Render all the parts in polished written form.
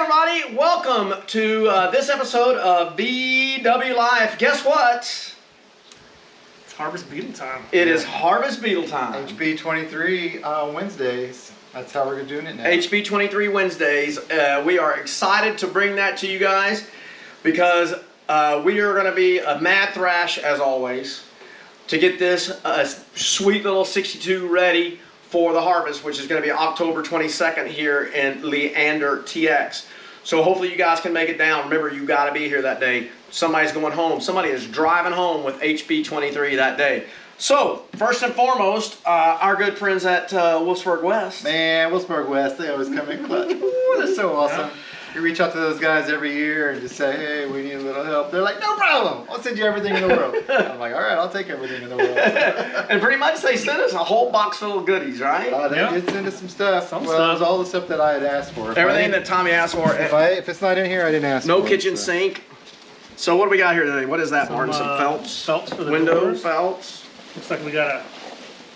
everybody, welcome to this episode of VW Life. Guess what? It's Harvest Beetle time. It is Harvest Beetle time. HB 23 Wednesdays. That's how we're doing it now. HB 23 Wednesdays. We are excited to bring that to you guys because we are going to be a mad thrash as always to get this sweet little 62 ready for the harvest, which is going to be October 22nd here in Leander, TX. So hopefully you guys can make it down. Remember, you got to be here that day. Somebody's going home. Somebody is driving home with HB 23 that day. So, first and foremost, our good friends at Wolfsburg West. Man, Wolfsburg West, they always come in clutch. Ooh, they're so awesome. Yeah. You reach out to those guys every year and just say, hey, we need a little help. They're like, no problem. I'll send you everything in the world. I'm like, all right, I'll take everything in the world. And pretty much they sent us a whole box full of goodies, right? They did send us some stuff. It was all the stuff that I had asked for. Everything that Tommy asked for. If it's not in here, I didn't ask for it. No kitchen sink. So what do we got here today? What is that, Martin? Some felts? Felts for the window doors. Felts. Looks like we got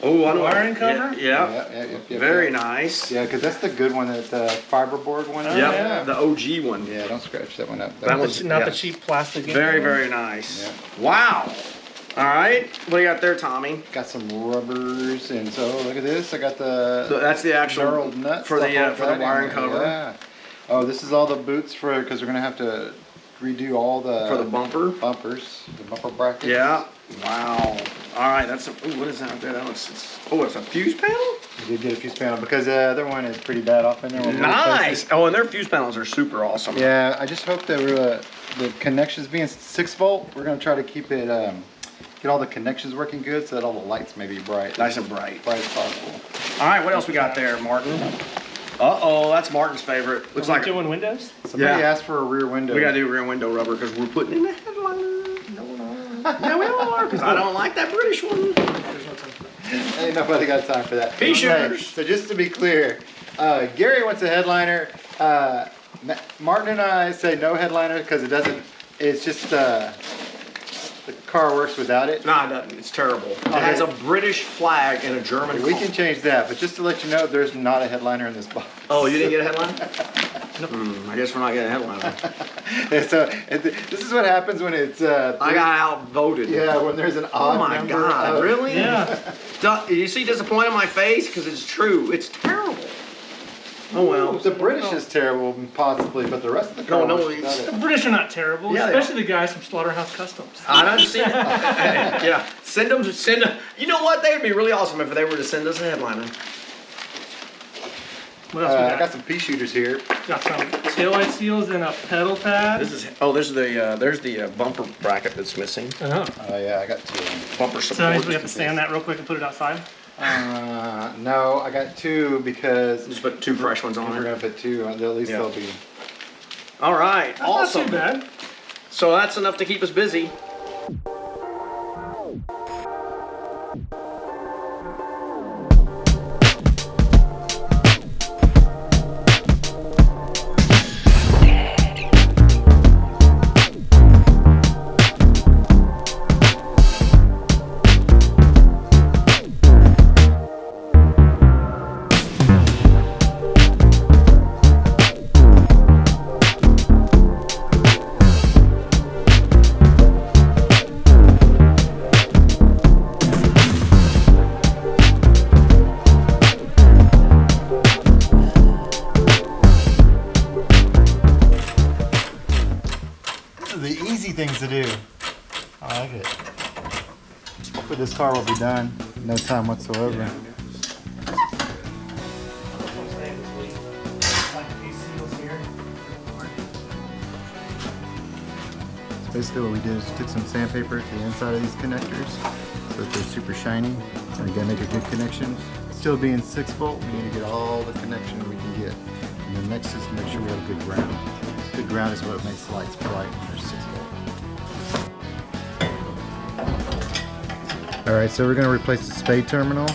a wiring cover. Yeah. Very nice. Yeah, because that's the good one, that fiberboard one. Yeah, the OG one. Yeah, don't scratch that one up. That one's not the cheap plastic. Very, very nice. Yeah. Wow. All right. What do you got there, Tommy? Got some rubbers, and so look at this. I got the. So that's the actual nut for the wiring cover. Yeah. Oh, this is all the boots because we're gonna have to redo all the for the bumpers, the bumper brackets. Yeah. Wow. All right. That's what is that up there? It's a fuse panel. We did get a fuse panel because the other one is pretty bad off in there. Nice. Oh, and their fuse panels are super awesome. Yeah. I just hope that the connections being 6 volt, we're gonna try to keep it get all the connections working good so that all the lights may be bright. Nice and bright. Bright as possible. All right. What else we got there, Martin? Uh-oh, that's Martin's favorite. Looks like doing windows? Somebody asked for a rear window. We gotta do rear window rubber because we're putting in the headliner. Yeah, we are, because I don't like that British one. Ain't nobody got time for that. Pea shooters. So just to be clear, Gary wants a headliner. Martin and I say no headliner because it doesn't. It's just the car works without it. No, it doesn't. It's terrible. It has a British flag and a German. We can change that, but just to let you know, there's not a headliner in this box. Oh, you didn't get a headliner? I guess we're not getting a headliner. So this is what happens when it's. I got outvoted. Yeah, when there's an odd number. Oh my God! Really? Yeah. You see disappointment on my face because it's true. It's terrible. Oh well. The British is terrible, possibly, but the rest of the car. The British are not terrible, especially the guys from Slaughterhouse Customs. I don't see it. Yeah, send them. You know what? They would be really awesome if they were to send us a headliner. What else we got? I got some pea shooters here. Got some taillight seals and a pedal pad. There's the bumper bracket that's missing. Oh yeah, I got 2. Bumper support. So we have to sand that real quick and put it outside. No, I got 2 because just put 2 fresh ones on. We're gonna put 2 on. At least they'll be. All right, that's awesome. Not too bad. So that's enough to keep us busy. Things to do. I like it. Hopefully this car will be done in no time whatsoever. So basically what we did is took some sandpaper to the inside of these connectors so that they're super shiny and again make a good connection. Still being 6 volt, we need to get all the connection we can get. And then next is to make sure we have a good ground. Good ground is what makes lights bright when they're 6 volt. Alright, so we're going to replace the spade terminal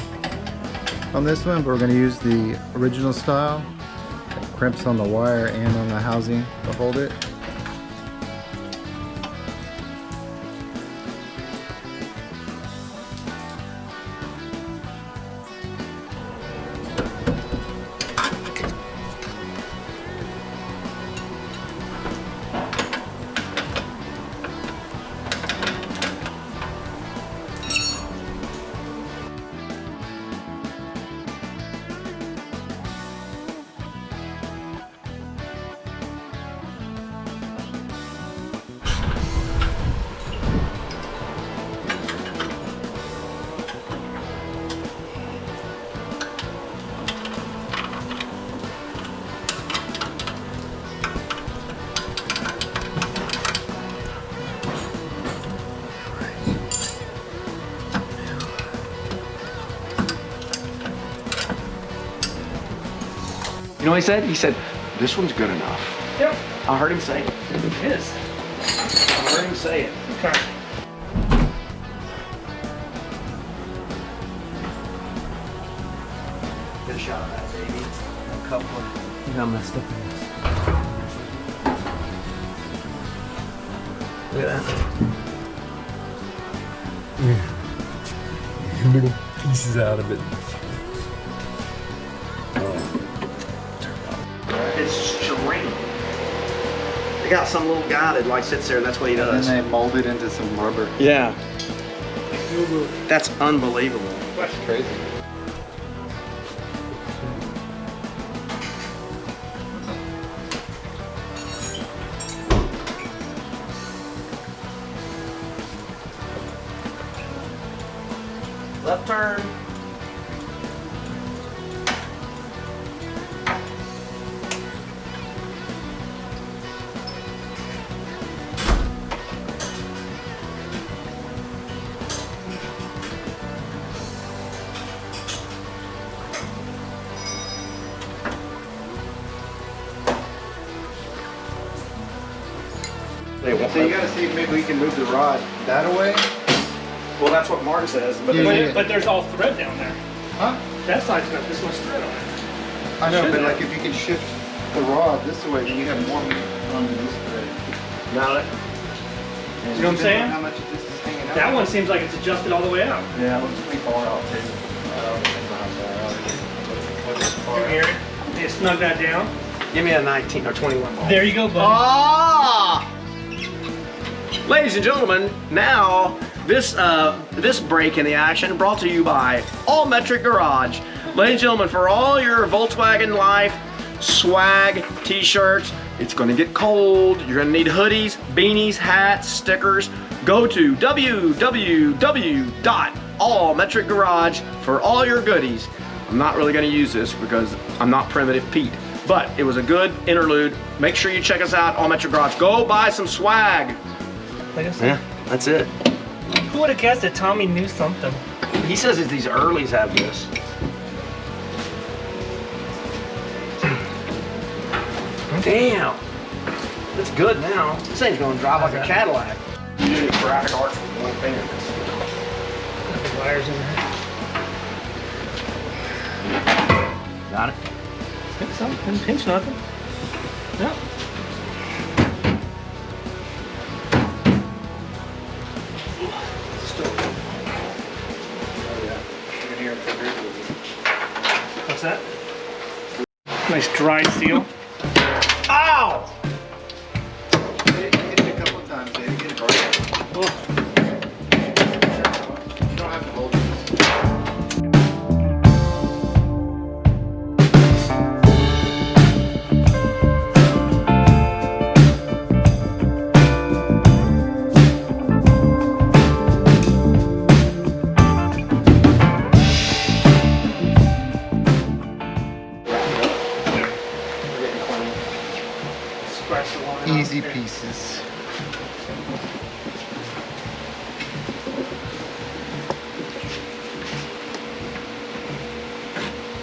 on this one, but we're going to use the original style. Got crimps on the wire and on the housing to hold it. know what he said? He said, this one's good enough. Yep. I heard him say it. It is. I heard him say it. Okay. Get a shot of that, baby. A couple of... You got messed up in this. Look at that. Little pieces out of it. It's strange. They got some little guy that like sits there and that's what he And does. then they mold it into some rubber. Yeah. That's unbelievable. That's crazy. Left turn. So you gotta see if maybe we can move the rod that away. Well, that's what Martin says. But But there's all thread down there. Huh? That side's got this much thread on it. I know, Should but they? like if you can shift the rod this way, then you have more onto this thread. Got it. And You know what I'm depending saying? on how much of this is hanging out. That one seems like it's adjusted all the way out. Yeah, it looks pretty far out too. Come here. You snug that down. Give me a 19 or 21 ball. There you go, buddy. Ah! Ladies and gentlemen, now this break in the action brought to you by All Metric Garage. Ladies and gentlemen, for all your Volkswagen Life swag, t-shirts, it's gonna get cold. You're gonna need hoodies, beanies, hats, stickers. Go to www.allmetricgarage for all your goodies. I'm not really gonna use this because I'm not Primitive Pete, but it was a good interlude. Make sure you check us out, All Metric Garage. Go buy some swag. Yeah, that's it. Who would have guessed that Tommy knew something? He says that these earlies have this. Damn. That's good now. This thing's gonna drive like a Cadillac. You do the graphic arts with one finger. The wires in there. Got it? I think so. Didn't pinch nothing. No. What's that? Nice dry steel. Ow! Hit it a couple of times, Dave. Get it right. Oh. You don't have to hold this. Scratch the line. Easy pieces.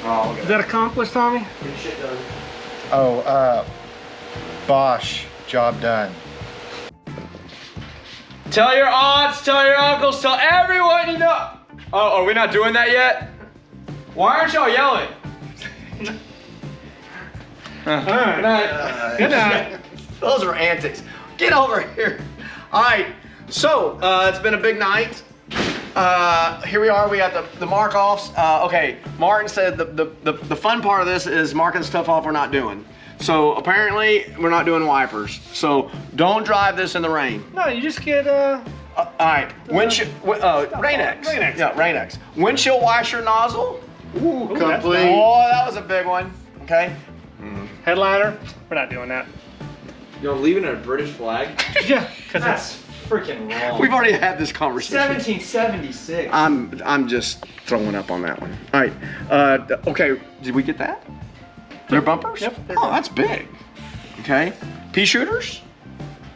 Oh, Is that accomplished, Tommy? get shit done. Oh, Bosch, job done. Tell your aunts, tell your uncles, tell everyone you know. Oh, are we not doing that yet? Why aren't y'all yelling? All right. Good night. Good night. Those are antics. Get over here. All right, so it's been a big night. Here we are, we got the mark offs. Okay, Martin said the fun part of this is marking stuff off we're not doing. So apparently we're not doing wipers. So don't drive this in the rain. No, you just get All right, windshield, Rain-X. Rain-X. Yeah, Rain-X. Windshield washer nozzle. Ooh, that's complete. Oh, that was a big one. Okay. headliner. We're not doing that. You're leaving a British flag? Yeah, because That's freaking wrong. We've already had this conversation. 1776. I'm just throwing up on that one. All right. Okay. Did we get that? Their bumpers? Yep. Oh, that's big. Okay. Pea shooters?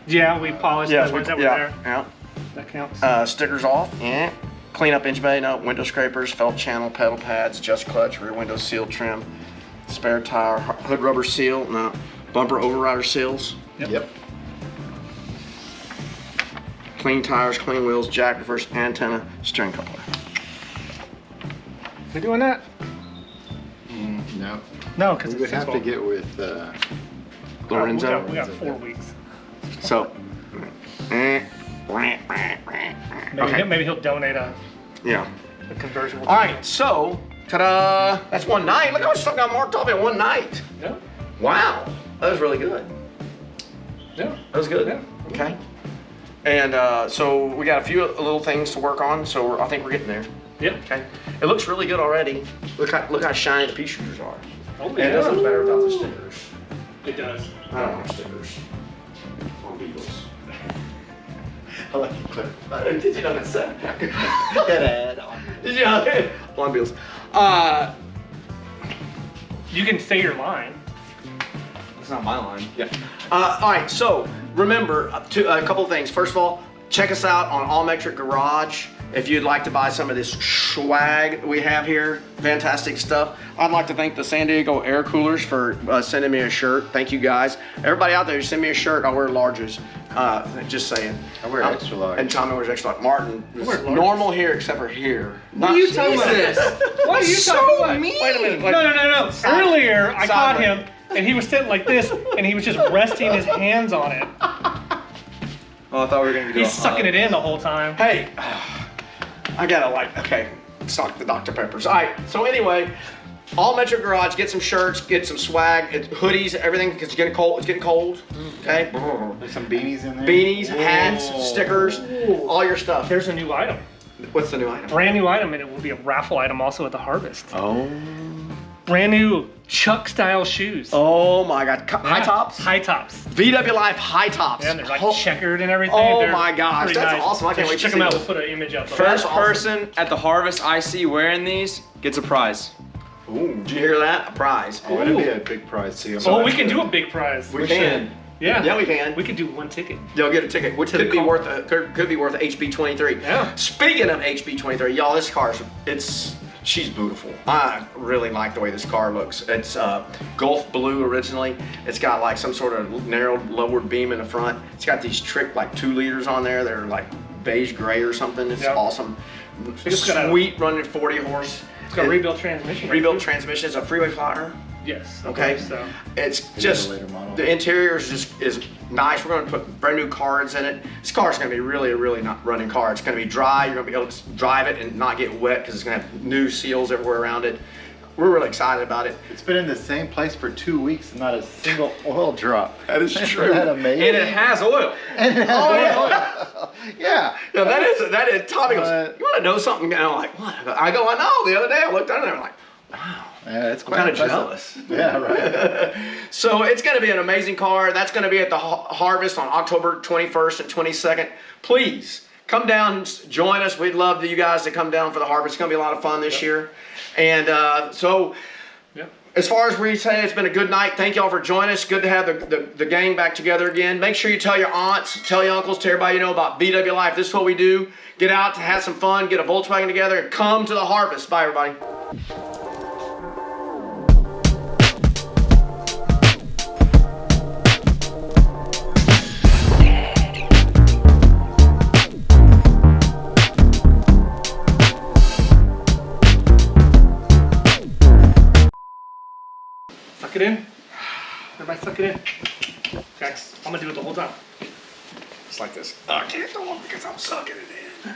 yeah, we polished the ones that were there. Yeah. That counts. Stickers off. Yeah. Clean up inch bay, no. Window scrapers, felt channel, pedal pads, just clutch, rear window seal trim. spare tire, hood rubber seal, no, bumper overrider seals. Yep. Clean tires, clean wheels, jack reverse antenna, steering coupler. We doing that? No. No, because We would have to get with Lorenzo. We got 4 weeks. So. Maybe he'll donate a Yeah. conversion. All right, so, ta-da! That's one night. Look how much stuff got marked off in one night. Yeah. Wow, that was really good. Yeah. That was good. Yeah. Okay. And so we got a few little things to work on. So I think we're getting there. Yep. Okay. It looks really good already. Look how shiny the pea shooters are. Oh, And it does look better without the stickers. It does. I don't want stickers on Beetles. I like you clarified. Did you notice that? Did you on Beetles? You can say your line. That's not my line. Yeah. All right. So remember a couple things. First of all, check us out on All Metric Garage. If you'd like to buy some of this swag we have here, fantastic stuff. I'd like to thank the San Diego Air Coolers for sending me a shirt. Thank you guys. Everybody out there, you send me a shirt, I'll wear larges. Just saying. I wear extra large. And Tommy wears extra large. Martin is wear larges. normal here except for here. What are you talking about? What are you talking about? Mean. Wait a minute. No. Earlier, I caught him, and he was sitting like this, and he was just resting his hands on it. Oh, I thought we were gonna be doing. He's sucking it in the whole time. Hey, I gotta stock the Dr. Peppers. All right, so anyway, All Metro Garage, get some shirts, get some swag, hoodies, everything, because it's getting cold. Okay? There's some beanies in there. Beanies, hats, stickers, all your stuff. There's a new item. What's the new item? Brand new item, and it will be a raffle item also at the Harvest. Oh. Brand new Chuck style shoes. Oh my God. High tops? High tops. VW Life high tops. Yeah, and they're like checkered and everything. Oh They're my gosh, pretty that's nice. awesome. I can't wait to check see them out. those. We'll put an image up. First awesome. person at the Harvest I see wearing these gets a prize. Ooh, did you hear that? A prize. Oh, it'd be a big prize too. Oh, we can do a big prize. We can. Yeah. Yeah, we can. We could do one ticket. You'll get a ticket, which To the could be car. worth could be worth HB23. Yeah. Speaking of HB23, y'all, this car's she's beautiful. I really like the way this car looks. It's Gulf blue originally. It's got like some sort of narrowed lowered beam in the front. It's got these trick like 2 liters on there. They're like beige gray or something. It's Yeah. awesome. It's got a- Sweet running 40 horse. It's got a rebuilt transmission. Rebuilt transmission. It's a freeway flyer. Yes. Okay. So. It's just later model. the interior is nice. We're going to put brand new cards in it. This car is going to be really not running car. It's going to be dry. You're going to be able to drive it and not get wet because it's going to have new seals everywhere around it. We're really excited about it. It's been in the same place for 2 weeks and not a single oil drop. That is Isn't true. that amazing? And it has oil. And it has Oh, oil. yeah. Yeah. Yeah, that is. Tommy goes, What? you want to know something? And I'm like, what? I go, I know. The other day I looked down there and I'm like, wow. Yeah, it's I'm quite kind of impressive. jealous. Yeah, right. So it's going to be an amazing car. That's going to be at the Harvest on October 21st and 22nd. Please come down and join us. We'd love you guys to come down for the Harvest. It's going to be a lot of fun this year. And so as far as we say, it's been a good night. Thank y'all for joining us. Good to have the gang back together again. Make sure you tell your aunts, tell your uncles, tell everybody you know about VW Life. This is what we do. Get out to have some fun, get a Volkswagen together, and come to the Harvest. Bye, everybody. Suck it in. Everybody suck it in. Okay. I'm going to do it the whole time. It's like this. I can't do it because I'm sucking it in.